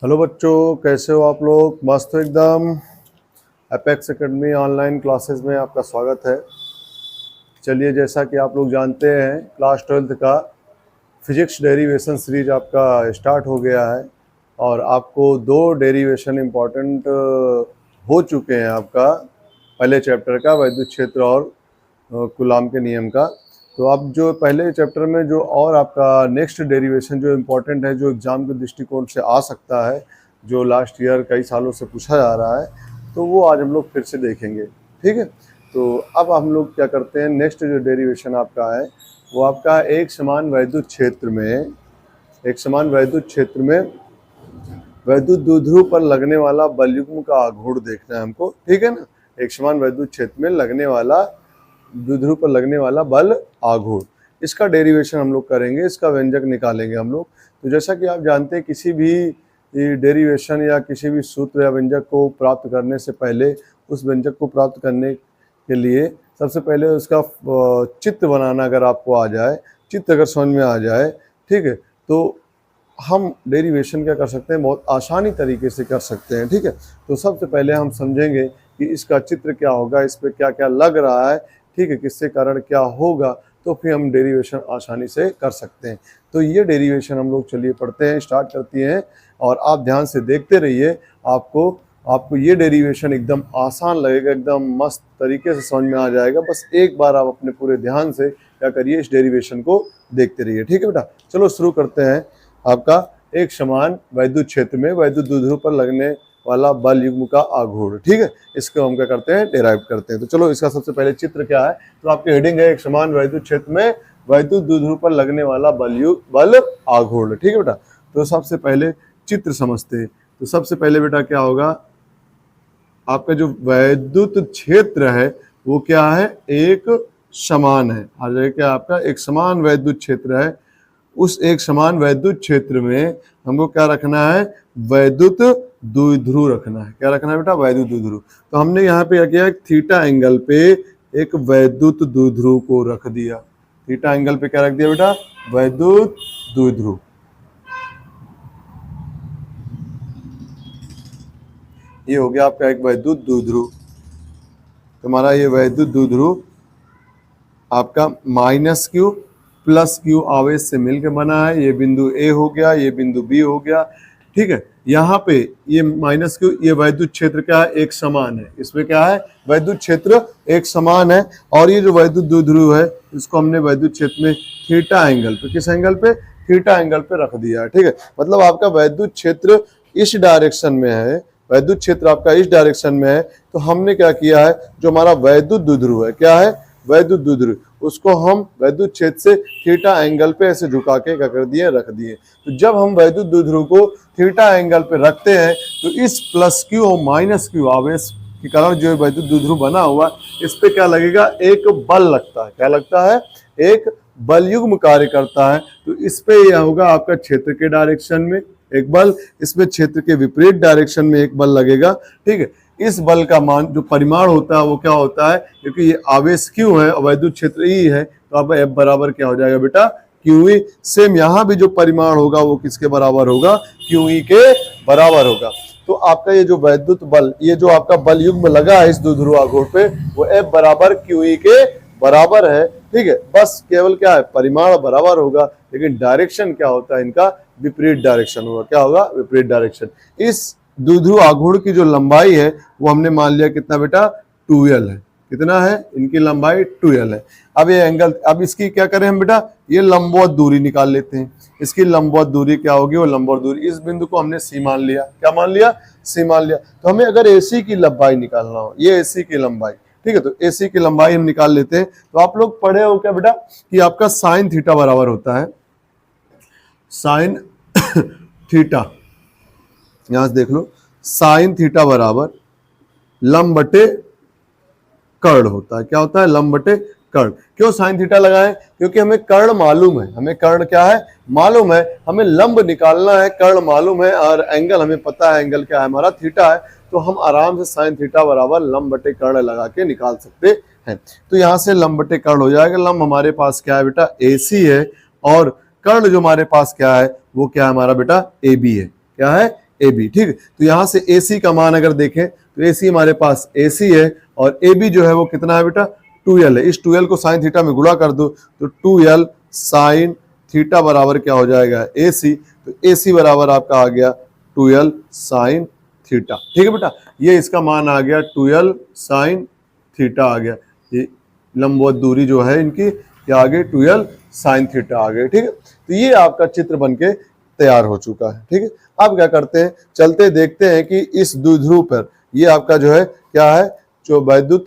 Hello बच्चों, कैसे हो आप लोग? मस्त हो एकदम। अपेक्स एकेडमी ऑनलाइन क्लासेस में आपका स्वागत है। चलिए, जैसा कि आप लोग जानते हैं, क्लास 12th का फिजिक्स डेरिवेशन सीरीज आपका स्टार्ट हो गया है और आपको दो डेरिवेशन इम्पॉर्टेंट हो चुके हैं। आपका पहले चैप्टर का वैद्युत क्षेत्र और कूलॉम के नियम का। तो अब जो पहले चैप्टर में जो और आपका नेक्स्ट डेरिवेशन जो इम्पोर्टेंट है, जो एग्ज़ाम के दृष्टिकोण से आ सकता है, जो लास्ट ईयर कई सालों से पूछा जा रहा है, तो वो आज हम लोग फिर से देखेंगे। ठीक है, तो अब हम लोग क्या करते हैं, नेक्स्ट जो डेरिवेशन आपका है वो आपका एक समान वैद्युत क्षेत्र में वैद्युत द्विध्रुव पर लगने वाला बलयुग्म का आघूर्ण देखना है हमको। ठीक है ना, एक समान वैद्युत क्षेत्र में लगने वाला द्विध्रुव पर लगने वाला बल आघूर्ण, इसका डेरिवेशन हम लोग करेंगे, इसका व्यंजक निकालेंगे हम लोग। तो जैसा कि आप जानते हैं, किसी भी डेरिवेशन या किसी भी सूत्र या व्यंजक को प्राप्त करने से पहले, उस व्यंजक को प्राप्त करने के लिए सबसे पहले उसका चित्र बनाना अगर आपको आ जाए, चित्र अगर समझ में आ जाए, ठीक है, तो हम डेरिवेशन क्या कर सकते हैं, बहुत आसानी तरीके से कर सकते हैं। ठीक है, तो सबसे पहले हम समझेंगे कि इसका चित्र क्या होगा, इस पर क्या क्या लग रहा है, ठीक है, किससे कारण क्या होगा, तो फिर हम डेरिवेशन आसानी से कर सकते हैं। तो ये डेरिवेशन हम लोग चलिए पढ़ते हैं, स्टार्ट करते हैं, और आप ध्यान से देखते रहिए। आपको ये डेरिवेशन एकदम आसान लगेगा, एकदम मस्त तरीके से समझ में आ जाएगा। बस एक बार आप अपने पूरे ध्यान से क्या करिए, इस डेरिवेशन को देखते रहिए। ठीक है बेटा, चलो शुरू करते हैं। आपका एक समान वैद्युत क्षेत्र में वैद्युत द्विध्रुव पर लगने वाला बल युग्म का आघूर्ण, ठीक है, इसको हम क्या करते हैं, डेराइव करते हैं। तो चलो, इसका सबसे पहले चित्र क्या है, तो आपकी हेडिंग है एक समान वैद्युत क्षेत्र में वैद्युत द्विध्रुव पर लगने वाला बल आघूर्ण। ठीक है बेटा, तो सबसे पहले चित्र समझते हैं। तो सबसे पहले बेटा क्या होगा, आपका जो वैद्युत क्षेत्र है वो क्या है, एक समान है। आ जाए क्या, आपका एक समान वैद्युत क्षेत्र है। उस एक समान वैद्युत क्षेत्र में हमको क्या रखना है, वैद्युत द्विध्रुव रखना है। क्या रखना है बेटा, वैद्युत द्विध्रुव। तो हमने यहाँ पे क्या किया, थीटा एंगल पे एक वैद्युत द्विध्रुव को रख दिया। थीटा एंगल पे क्या रख दिया बेटा, वैद्युत द्विध्रुव। ये हो गया आपका एक वैद्युत द्विध्रुव। तुम्हारा ये वैद्युत द्विध्रुव आपका माइनस क्यू प्लस क्यू आवेश से मिलकर बना है। ये बिंदु ए हो गया, ये बिंदु बी हो गया। ठीक है, यहाँ पे ये माइनस क्यू, ये वैद्युत क्षेत्र क्या है, एक समान है। इसमें क्या है, वैद्युत क्षेत्र एक समान है। और ये जो वैद्युत द्विध्रुव है, इसको हमने वैद्युत क्षेत्र में थीटा एंगल पे, किस एंगल पे, थीटा एंगल पे रख दिया है। ठीक है, मतलब आपका वैद्युत क्षेत्र इस डायरेक्शन में है, वैद्युत क्षेत्र आपका इस डायरेक्शन में है। तो हमने क्या किया है, जो हमारा वैद्युत द्विध्रुव है, क्या है, वैद्युत द्विध्रुव, उसको हम वैद्युत क्षेत्र से थीटा एंगल पे ऐसे झुका के क्या कर दिए, रख दिए। तो जब हम वैद्युत द्विध्रुव को थीटा एंगल पे रखते हैं, तो इस प्लस क्यू और माइनस क्यू आवेश के कारण जो वैद्युत द्विध्रुव बना हुआ, इस पे क्या लगेगा, एक बल लगता है। क्या लगता है, एक बलयुग्म कार्य करता है। तो इस पे यह होगा आपका क्षेत्र के डायरेक्शन में एक बल, इसमें क्षेत्र के विपरीत डायरेक्शन में एक बल लगेगा। ठीक है, इस बल का मान जो परिमाण होता है वो क्या होता है, क्योंकि ये आवेश क्यू है और वैद्युत क्षेत्र ई है, तो अब F बराबर क्या हो जाएगा बेटा, क्यू ई। सेम यहाँ भी जो परिमाण होगा वो किसके बराबर होगा, क्यू ई के बराबर होगा। तो आपका ये जो वैद्युत बल, ये जो आपका बल युग्म लगा है इस द्विध्रुव आघूर्ण पे, वो F बराबर क्यू ई के बराबर है। ठीक है, बस केवल क्या है, परिमाण बराबर होगा, लेकिन डायरेक्शन क्या होता है इनका, विपरीत डायरेक्शन होगा। क्या होगा, विपरीत डायरेक्शन। इस द्विध्रुव आघूर्ण की जो लंबाई है वो हमने मान लिया कितना बेटा, 2l है। कितना है, इनकी लंबाई 2l है। अब ये एंगल, अब इसकी क्या करें हम बेटा, ये लंबवत दूरी निकाल लेते हैं। इसकी लंबवत दूरी क्या होगी, वो लंबवत दूरी, इस बिंदु को हमने सी मान लिया। क्या मान लिया, सी मान लिया। तो हमें अगर AC की लंबाई निकालना हो, ये AC की लंबाई, ठीक है, तो AC की लंबाई हम निकाल लेते हैं। तो आप लोग पढ़े हो क्या बेटा, कि आपका साइन थीटा बराबर होता है, साइन थीटा, यहां से देख लो, साइन थीटा बराबर लंब बटे कर्ण होता है। क्या होता है, लंब बटे कर्ण। क्यों साइन थीटा लगाएं, क्योंकि हमें कर्ण मालूम है, हमें कर्ण क्या है, मालूम है, हमें लंब निकालना है, कर्ण मालूम है, और एंगल हमें पता है, एंगल क्या है हमारा, थीटा है। तो हम आराम से साइन थीटा बराबर लंब बटे कर्ण लगा के निकाल सकते हैं। तो यहां से लंब बटे कर्ण हो जाएगा। लंब हमारे पास क्या है बेटा, AC है, और कर्ण जो हमारे पास क्या है, वो क्या है हमारा बेटा, AB है। क्या है, ए बी। ठीक है, तो यहां से ए सी का मान अगर देखें तो ए सी हमारे पास ए सी है और ए बी जो है वो कितना है बेटा 2l है। इस 2l को साइन थीटा में गुणा कर दो तो 2l साइन थीटा बराबर क्या हो जाएगा ए सी। तो ए सी बराबर आपका आ गया 2l साइन थीटा। ठीक है बेटा, ये इसका मान आ गया 2l साइन थीटा आ गया। ये लंबवत दूरी जो है इनकी क्या आ गई 2l साइन थीटा आ गई। ठीक है, तो ये आपका चित्र बनके तैयार हो चुका है। ठीक है, अब क्या करते हैं, चलते देखते हैं कि इस द्विध्रुव पर ये आपका जो है क्या है, जो वैद्युत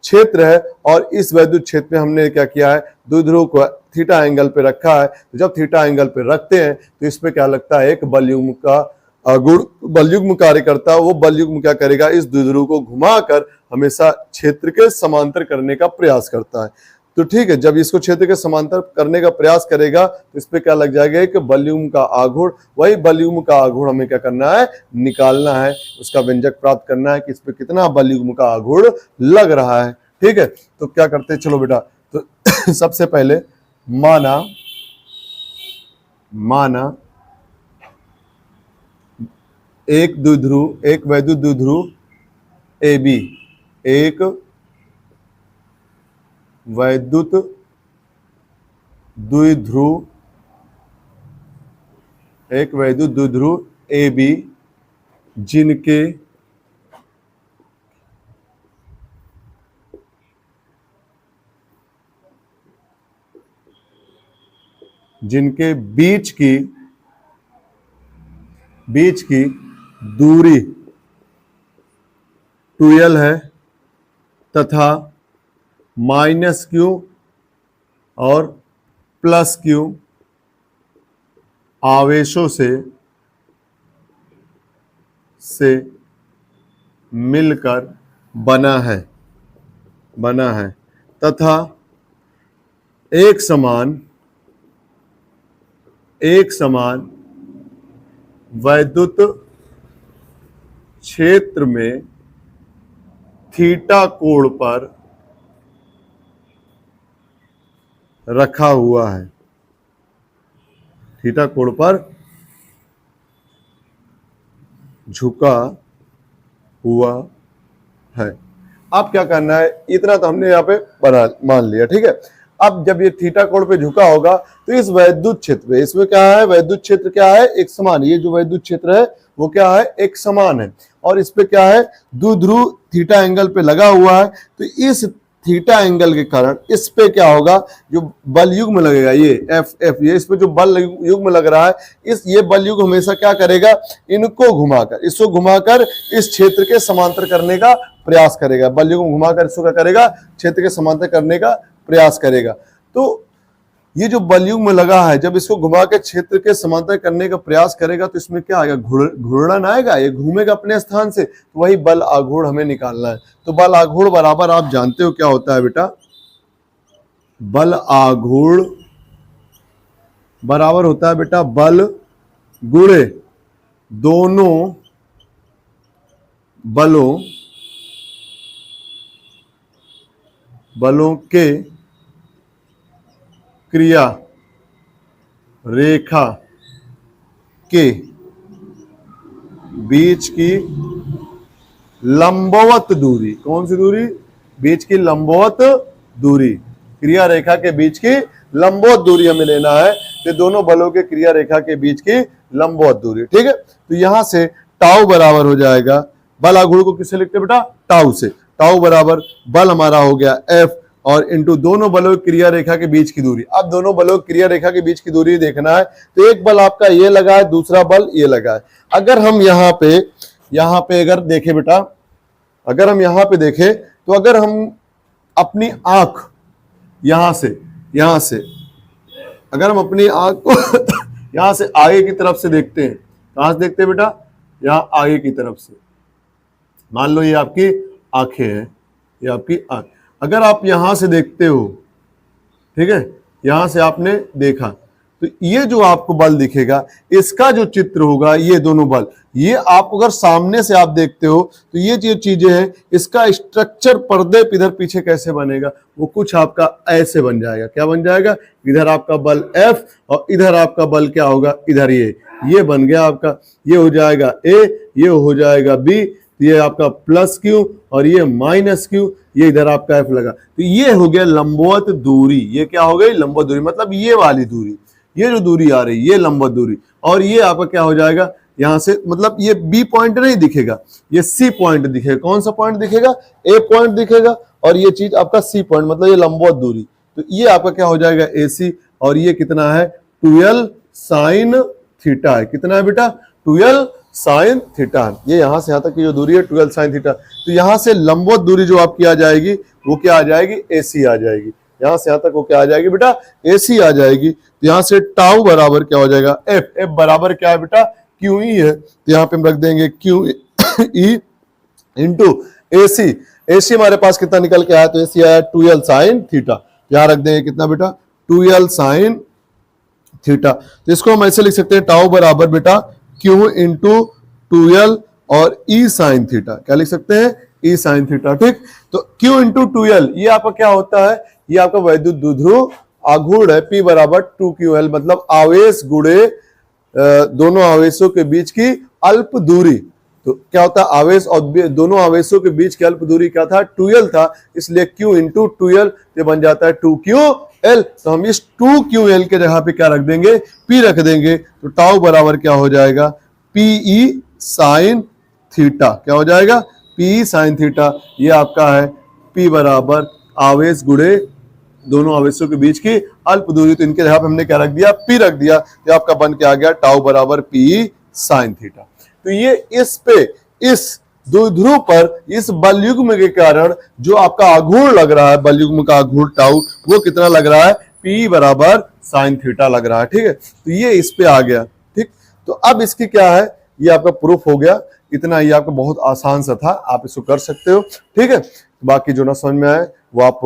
क्षेत्र है और इस वैद्युत क्षेत्र में हमने क्या किया है, द्विध्रुव को थीटा एंगल पे रखा है। तो जब थीटा एंगल पे रखते हैं तो इस पे क्या लगता है, एक बल युग्म का गुण बल युग्म कार्य करता है। वो बल युग्म क्या करेगा, इस द्विध्रुव को घुमाकर हमेशा क्षेत्र के समांतर करने का प्रयास करता है। तो ठीक है, जब इसको क्षेत्र के समांतर करने का प्रयास करेगा तो इस पे क्या लग जाएगा, कि बल युग्म का आघूर्ण। वही बल युग्म का आघूर्ण हमें क्या करना है, निकालना है, उसका व्यंजक प्राप्त करना है कि इस पे कितना बल युग्म का आघूर्ण लग रहा है। ठीक है, तो क्या करते हैं, चलो बेटा, तो सबसे पहले माना एक द्विध्रुव, एक वैद्युत द्विध्रुव ए बी, एक वैद्युत द्विध्रुव, एक वैद्युत द्विध्रुव ए बी जिनके बीच की दूरी 2l है तथा -q और +q आवेशों से मिलकर बना है तथा एक समान वैद्युत क्षेत्र में थीटा कोण पर रखा हुआ है, थीटा कोण पर झुका हुआ है। अब क्या करना है, इतना तो हमने यहाँ पे मान लिया। ठीक है, अब जब ये थीटा कोण पे झुका होगा तो इस वैद्युत क्षेत्र पे, इसमें क्या है, वैद्युत क्षेत्र क्या है, एक समान। ये जो वैद्युत क्षेत्र है वो क्या है, एक समान है और इस पे क्या है, द्विध्रुव थीटा एंगल पे लगा हुआ है। तो इस थीटा एंगल के कारण इस पे क्या होगा, जो बल युग्म लगेगा, ये एफ ये इस पे जो बल युग्म लग रहा है, ये बल युग्म हमेशा क्या करेगा, इसको घुमाकर इस क्षेत्र के समांतर करने का प्रयास करेगा। बल युग्म घुमाकर इसको क्या करेगा, क्षेत्र के समांतर करने का प्रयास करेगा। तो ये जो बल युग्म लगा है, जब इसको घुमा के क्षेत्र के समांतर करने का प्रयास करेगा तो इसमें क्या आएगा, घूर्णन आएगा, ये घूमेगा अपने स्थान से। तो वही बल आघूर्ण हमें निकालना है। तो बल आघूर्ण बराबर आप जानते हो क्या होता है बेटा, बल आघूर्ण बराबर होता है बेटा बल गुणे दोनों बलों के क्रिया रेखा के बीच की लंबवत दूरी। कौन सी दूरी, बीच की लंबवत दूरी, क्रिया रेखा के बीच की लंबवत दूरी हमें लेना है। तो दोनों बलों के क्रिया रेखा के बीच की लंबवत दूरी। ठीक है, तो यहां से टाउ बराबर हो जाएगा, बल आघूर्ण को किससे लिखते बेटा, टाउ से। टाउ बराबर बल हमारा हो गया एफ और इंटू दोनों बलों की क्रिया रेखा के बीच की दूरी। अब दोनों बलों की क्रिया रेखा के बीच की दूरी देखना है। तो एक बल आपका ये लगा है, दूसरा बल ये लगा है। अगर हम यहाँ पे अगर देखें बेटा, अगर हम यहाँ पे देखें तो अगर हम अपनी आंख यहां से अगर हम अपनी आंख को यहां से आगे की तरफ से देखते हैं, कहां से देखते हैं बेटा, यहां आगे की तरफ से। मान लो ये आपकी आंखें हैं, ये आपकी आंख। अगर आप यहां से देखते हो, ठीक है, यहां से आपने देखा, तो ये जो आपको बल दिखेगा, इसका जो चित्र होगा, ये दोनों बल, ये आप अगर सामने से आप देखते हो तो ये जो चीजें हैं, इसका स्ट्रक्चर पर्दे इधर पीछे कैसे बनेगा, वो कुछ आपका ऐसे बन जाएगा। क्या बन जाएगा, इधर आपका बल F और इधर आपका बल क्या होगा, इधर ये ये बन गया आपका, ये हो जाएगा ए, ये हो जाएगा बी, ये आपका प्लस क्यू और ये माइनस क्यू, ये इधर आपका एफ लगा। तो ये हो गया लंबवत दूरी। ये क्या हो गई? लंबवत दूरी, मतलब ये वाली दूरी, ये जो दूरी आ रही है ये लंबवत दूरी। और ये आपका क्या हो जाएगा यहां से, मतलब ये बी पॉइंट नहीं दिखेगा, ये सी पॉइंट दिखेगा। कौन सा पॉइंट दिखेगा? ए पॉइंट दिखेगा, और ये चीज आपका सी पॉइंट, मतलब ये लंबवत दूरी। तो ये आपका क्या हो जाएगा? ए सी, और ये कितना है? 12 साइन थीटा है। कितना है बेटा? 12 साइन थीटा। ये यहां से यहां तक की जो दूरी है 12 साइन थीटा। तो यहां से लंबवत दूरी जो आपकी आ जाएगी वो क्या आ जाएगी? एसी आ जाएगी। यहां से यहां तक वो क्या आ जाएगी बेटा? एसी आ जाएगी। तो यहां से टाउ बराबर क्या हो जाएगा? एफ। एफ बराबर क्या है बेटा? क्यू ई है। तो यहां पे हम रख देंगे Q E into AC. AC हमारे पास कितना निकल के आया? तो एसी आया 12 साइन थीटा। यहां रख देंगे कितना बेटा? 12 साइन थीटा। तो इसको हम ऐसे लिख सकते हैं, टाउ बराबर बेटा क्यू इंटू 12 और ई साइन थीटा। क्या लिख सकते हैं? ई साइन थीटा। ठीक, तो क्यू इंटू 12 ये आपका क्या होता है? ये आपका वैद्युत द्विध्रुव आघूर्ण है। पी बराबर 2QL, मतलब आवेश गुणे दोनों आवेशों के बीच की अल्प दूरी। तो क्या होता है? आवेश और दोनों आवेशों के बीच की अल्प दूरी क्या था? 2L था, इसलिए Q इंटू 2L ये बन जाता है 2QL। तो हम इस 2QL के जगह पे क्या रख देंगे? P रख देंगे। तो टाउ बराबर क्या हो जाएगा? PE sine theta. क्या हो जाएगा? PE sine theta. ये आपका है P बराबर आवेश गुणे दोनों आवेशों के बीच की अल्प दूरी। तो इनके जगह पे हमने क्या रख दिया? P रख दिया। तो आपका बन के आ गया टाउ बराबर PE साइन थीटा। तो ये इस पे, इस द्विध्रुव पर, इस बलयुग्म के कारण जो आपका आघूर्ण लग रहा है, बलयुग्म का आघूर्ण टाउ, वो कितना लग रहा है? P बराबर साइन थीटा लग रहा है। ठीक है, तो ये इस पे आ गया। ठीक, तो अब इसकी क्या है? ये आपका प्रूफ हो गया। इतना ये आपका बहुत आसान सा था, आप इसको कर सकते हो। ठीक है, बाकी जो ना समझ में आए वो आप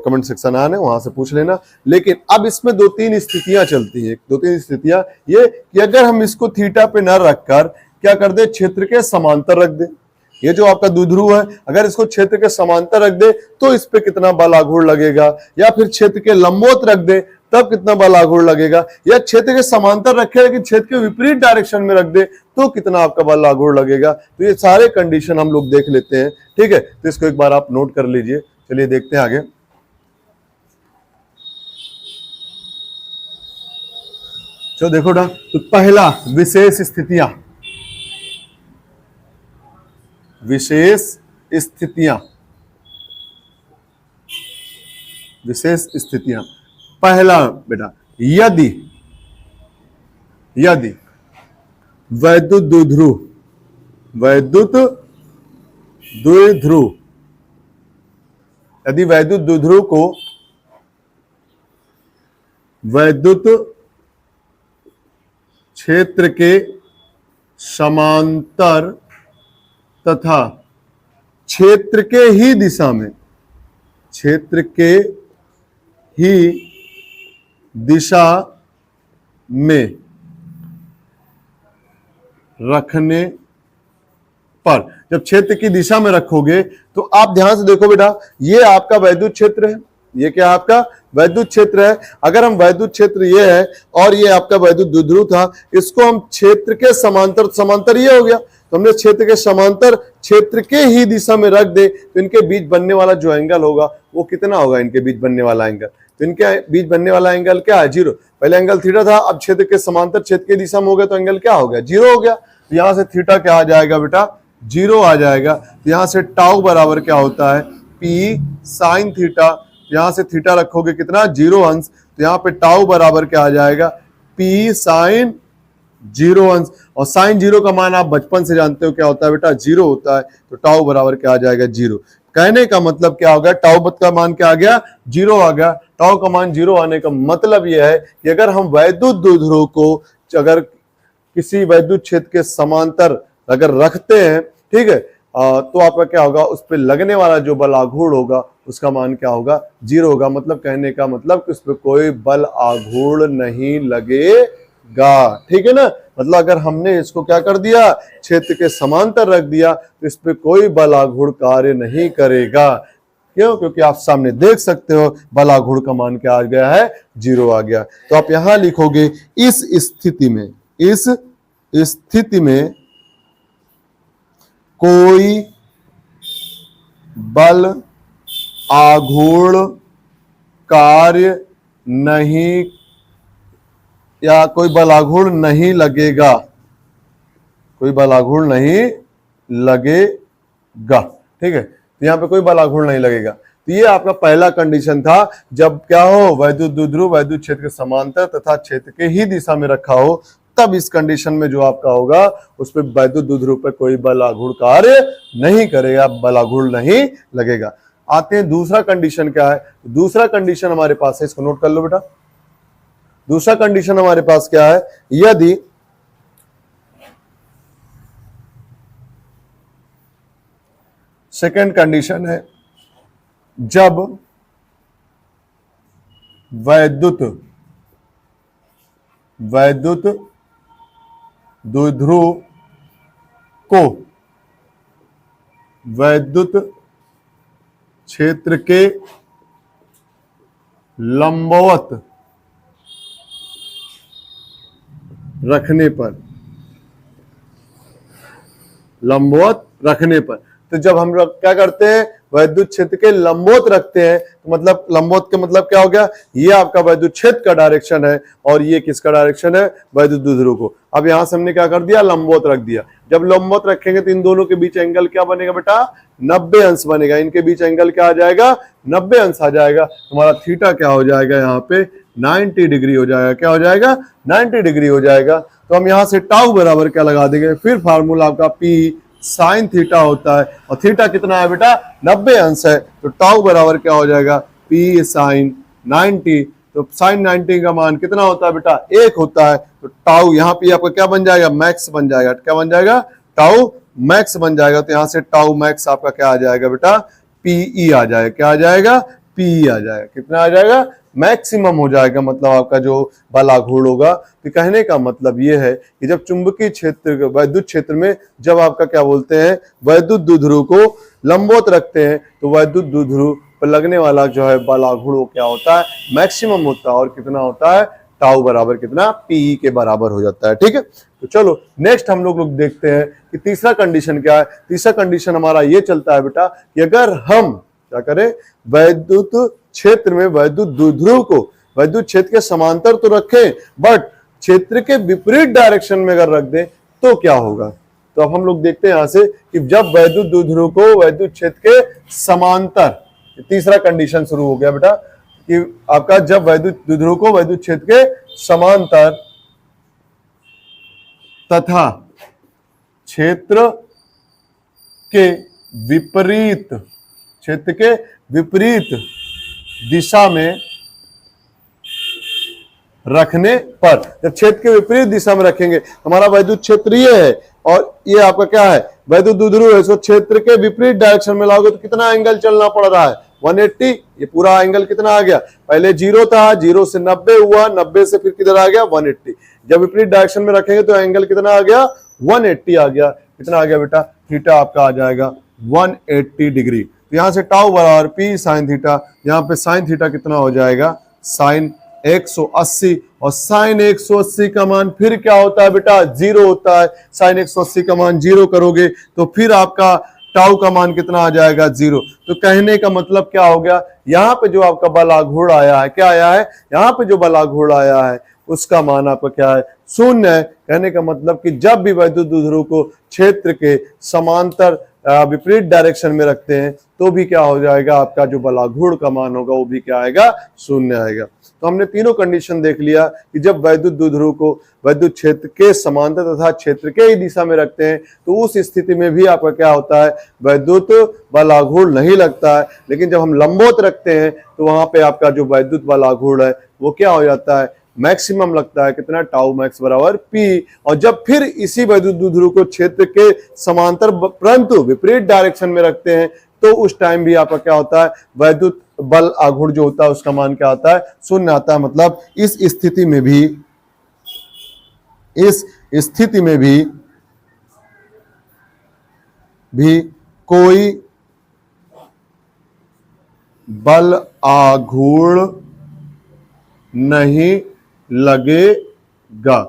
कमेंट सेक्शन आने वहां से पूछ लेना। लेकिन अब इसमें 2-3 स्थितियां चलती हैं। 2-3 स्थितियां ये कि अगर हम इसको थीटा पे न रखकर क्या कर दे? क्षेत्र के समांतर रख दे। ये जो आपका द्विध्रुव है, अगर इसको क्षेत्र के समांतर रख दे तो इस पे कितना बल आघूर्ण लगेगा, या फिर क्षेत्र के लंबवत रख दे तब कितना बल आघूर्ण लगेगा, या क्षेत्र के समांतर रखे लेकिन क्षेत्र के विपरीत डायरेक्शन में रख दे तो कितना आपका बल आघूर्ण लगेगा। तो ये सारे कंडीशन हम लोग देख लेते हैं। ठीक है, तो इसको एक बार आप नोट कर लीजिए। चलिए देखते हैं आगे। चलो देखो ना, तो पहला विशेष स्थितियां। विशेष स्थितियां, विशेष स्थितियां। पहला बेटा, यदि वैद्युत द्विध्रुव, वैद्युत द्विध्रुव, यदि वैद्युत द्विध्रुव को वैद्युत क्षेत्र के समांतर तथा क्षेत्र के ही दिशा में, क्षेत्र के ही दिशा में रखने पर, जब क्षेत्र की दिशा में रखोगे तो आप ध्यान से देखो बेटा, ये आपका वैद्युत क्षेत्र है। ये क्या आपका वैद्युत क्षेत्र है। अगर हम वैद्युत क्षेत्र ये है और ये आपका वैद्युत द्विध्रुव था, इसको हम क्षेत्र के समांतर, समांतर ये हो गया, तो हमने क्षेत्र के समांतर क्षेत्र के ही दिशा में रख दे तो इनके बीच बनने वाला जो एंगल होगा वो कितना होगा? इनके बीच बनने वाला एंगल, तो इनके बीच बनने वाला एंगल क्या है? 0। पहले एंगल थीटा था, अब क्षेत्र के समांतर क्षेत्र के दिशा में हो गया तो एंगल क्या हो गया? 0 हो गया। तो यहां से थीटा क्या आ जाएगा बेटा? 0 आ जाएगा। तो यहां से टाउ बराबर क्या होता है? P sine theta. यहां से थीटा रखोगे कितना? 0 अंश। तो यहां पे टाउ बराबर क्या आ जाएगा? P साइन 0 अंश। और साइन 0 का मान आप बचपन से जानते हो क्या होता है बेटा? 0 होता है। तो टाउ बराबर क्या आ जाएगा? 0। कहने का मतलब क्या हो गया? टाउ का मान क्या आ गया? 0 आ गया। टाउ का मान 0 आने का मतलब यह है कि अगर हम वैद्युत द्विध्रुव को अगर किसी वैद्युत क्षेत्र के समांतर अगर रखते हैं, ठीक है, तो आपका क्या होगा? उस पर लगने वाला जो बल आघूर्ण होगा उसका मान क्या होगा? 0 होगा। मतलब कहने का मतलब कि उस पर कोई बल आघूर्ण नहीं लगेगा। ठीक है ना? मतलब अगर हमने इसको क्या कर दिया? क्षेत्र के समांतर रख दिया तो इस पे कोई बल आघूर्ण कार्य नहीं करेगा। क्यों? क्योंकि आप सामने देख सकते हो बल आघूर्ण का मान क्या आ गया है? 0 आ गया। तो आप यहां लिखोगे इस स्थिति में, इस स्थिति में कोई बल आघूर्ण कार्य नहीं या कोई बल आघूर्ण नहीं लगेगा, कोई बल आघूर्ण नहीं लगेगा। ठीक है, तो यहां पे कोई बल आघूर्ण नहीं लगेगा। तो ये आपका पहला कंडीशन था, जब क्या हो, वैद्युत द्विध्रुव वैद्युत क्षेत्र के समांतर तथा क्षेत्र के ही दिशा में रखा हो, तब इस कंडीशन में जो आपका होगा उस पर वैद्युत द्विध्रुव पर कोई बल आघूर्ण कार्य नहीं करेगा, बल आघूर्ण नहीं लगेगा। आते हैं दूसरा कंडीशन क्या है। दूसरा कंडीशन हमारे पास है, इसको नोट कर लो बेटा। दूसरा कंडीशन हमारे पास क्या है, यदि सेकेंड कंडीशन है, जब वैद्युत द्विध्रुव को वैद्युत क्षेत्र के लंबवत रखने पर, तो जब हम लोग क्या करते हैं, वैद्युत क्षेत्र के लंबवत रखते हैं, तो मतलब लंबवत के मतलब क्या हो गया, ये आपका वैद्युत क्षेत्र का डायरेक्शन है और ये किसका डायरेक्शन है, वैद्युत द्विध्रुव को। अब यहां से हमने क्या कर दिया, लंबवत रख दिया। जब लंबवत रखेंगे तो इन दोनों के बीच एंगल क्या बनेगा बेटा, 90 अंश बनेगा। इनके बीच एंगल क्या आ जाएगा, 90 अंश आ जाएगा। तुम्हारा थीटा क्या हो जाएगा, यहाँ पे 90 डिग्री हो जाएगा। क्या हो जाएगा, 90 डिग्री हो जाएगा। तो हम यहाँ से टाउ बराबर क्या लगा देंगे, फिर फार्मूला आपका पी साइन थीटा होता है, और थीटा कितना है बेटा, 90 अंश है। तो टाउ बराबर क्या हो जाएगा, पी साइन 90। तो साइन 90 का मान कितना होता है बेटा, 1 होता है। तो टाउ यहाँ पे आपका क्या बन जाएगा, मैक्स बन जाएगा। क्या बन जाएगा, टाउ मैक्स बन जाएगा। तो यहाँ से टाउ मैक्स आपका क्या आ जाएगा बेटा, पीई आ जाएगा। क्या आ जाएगा, पीई आ जाएगा। कितना आ जाएगा, मैक्सिमम हो जाएगा, मतलब आपका जो बल आघूर्ण होगा। तो कहने का मतलब ये है कि जब चुंबकीय क्षेत्र वैद्युत क्षेत्र में जब आपका क्या बोलते हैं, वैद्युत द्विध्रुव को लंबवत रखते हैं, तो वैद्युत द्विध्रुव पर लगने वाला जो है बल आघूर्ण वो क्या होता है, मैक्सिमम होता है। और कितना होता है, टाउ बराबर कितना, पीई के बराबर हो जाता है। ठीक है, तो चलो नेक्स्ट हम लोग देखते हैं कि तीसरा कंडीशन क्या है। तीसरा कंडीशन हमारा ये चलता है बेटा कि अगर हम क्या करें, वैद्युत क्षेत्र में वैद्युत द्विध्रुव को वैद्युत क्षेत्र के समांतर तो रखें, बट क्षेत्र के विपरीत डायरेक्शन में अगर रख दें तो क्या होगा। तो अब हम लोग देखते हैं यहां से कि जब वैद्युत द्विध्रुव को वैद्युत क्षेत्र के समांतर, तीसरा कंडीशन शुरू हो गया बेटा कि आपका जब वैद्युत द्विध्रुव को वैद्युत क्षेत्र के समांतर तथा क्षेत्र के विपरीत दिशा में रखने पर, जब क्षेत्र के विपरीत दिशा में रखेंगे, हमारा वैद्युत क्षेत्र ये है और ये आपका क्या है, वैद्युत द्विध्रुव है। सो क्षेत्र के विपरीत डायरेक्शन में लाओगे तो कितना एंगल चलना पड़ रहा है, 180। ये पूरा एंगल कितना आ गया, पहले 0 था, 0 से 90 हुआ, 90 से फिर किधर आ गया, 180। जब विपरीत डायरेक्शन में रखेंगे तो एंगल कितना आ गया, 180 आ गया। कितना आ गया बेटा, थीटा आपका आ जाएगा 180 डिग्री। तो यहां से टाउ बराबर पी साइन थीटा, यहाँ पे साइन थीटा कितना हो जाएगा, साइन 180। और साइन 180 का मान फिर क्या होता है बेटा, 0 होता है। साइन 180 का मान 0 करोगे तो फिर आपका टाउ का मान कितना आ जाएगा, 0। तो कहने का मतलब क्या हो गया, यहाँ पे जो आपका बल आघूर्ण आया है, क्या आया है, यहाँ पे जो बल आघूर्ण आया है उसका मान आपका क्या है, 0 है। कहने का मतलब कि जब भी वैद्युत द्विध्रुव को क्षेत्र के समांतर विपरीत डायरेक्शन में रखते हैं तो भी क्या हो जाएगा, आपका जो बल आघूर्ण का मान होगा वो भी क्या आएगा, 0 आएगा। तो हमने तीनों कंडीशन देख लिया कि जब वैद्युत द्विध्रुव को वैद्युत क्षेत्र के समांतर तथा क्षेत्र के ही दिशा में रखते हैं तो उस स्थिति में भी आपका क्या होता है, वैद्युत बल आघूर्ण नहीं लगता है। लेकिन जब हम लंबवत रखते हैं तो वहां पे आपका जो वैद्युत बल आघूर्ण है वो क्या हो जाता है, मैक्सिमम लगता है। कितना, टाउ मैक्स बराबर पी। और जब फिर इसी वैद्युत द्विध्रुव को क्षेत्र के समांतर परंतु विपरीत डायरेक्शन में रखते हैं तो उस टाइम भी आपका क्या होता है, वैद्युत बल आघूर्ण जो होता है उसका मान क्या आता है, 0 आता है। मतलब इस स्थिति में भी कोई बल आघूर्ण नहीं लगेगा।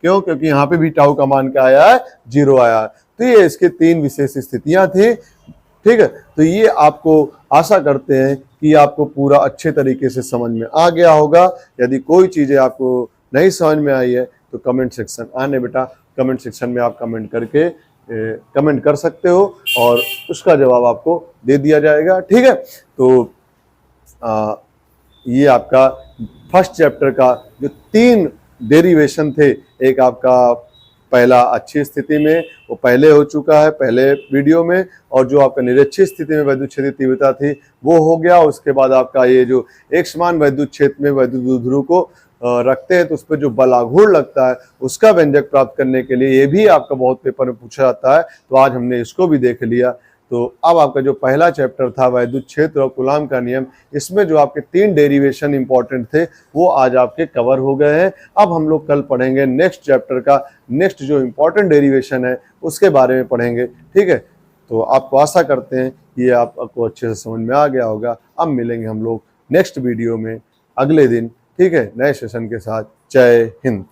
क्यों? क्योंकि यहाँ पे भी टाउ का मान क्या आया है, 0 आया है। तो ये इसके 3 विशेष स्थितियां थी। ठीक है, तो ये आपको आशा करते हैं कि आपको पूरा अच्छे तरीके से समझ में आ गया होगा। यदि कोई चीजें आपको नहीं समझ में आई है तो कमेंट सेक्शन आने बेटा, कमेंट सेक्शन में आप कमेंट करके कमेंट कर सकते हो और उसका जवाब आपको दे दिया जाएगा। ठीक है, तो ये आपका फर्स्ट चैप्टर का जो 3 डेरिवेशन थे, एक आपका पहला अच्छी स्थिति में, वो पहले हो चुका है पहले वीडियो में, और जो आपका निरक्षी स्थिति में वैद्युत क्षेत्र तीव्रता थी वो हो गया। उसके बाद आपका ये जो एक समान वैद्युत क्षेत्र में वैद्युत द्विध्रुव को रखते हैं तो उस पर जो बलाघूर्ण लगता है उसका व्यंजक प्राप्त करने के लिए, ये भी आपका बहुत पेपर में पूछा जाता है, तो आज हमने इसको भी देख लिया। तो अब आपका जो पहला चैप्टर था वैद्युत क्षेत्र और कूलाम का नियम, इसमें जो आपके 3 डेरिवेशन इंपॉर्टेंट थे वो आज आपके कवर हो गए हैं। अब हम लोग कल पढ़ेंगे नेक्स्ट चैप्टर का नेक्स्ट जो इंपॉर्टेंट डेरिवेशन है उसके बारे में पढ़ेंगे। ठीक है, तो आपको आशा करते हैं ये आपको अच्छे से समझ में आ गया होगा। अब मिलेंगे हम लोग नेक्स्ट वीडियो में अगले दिन, ठीक है, नए सेशन के साथ। जय हिंद।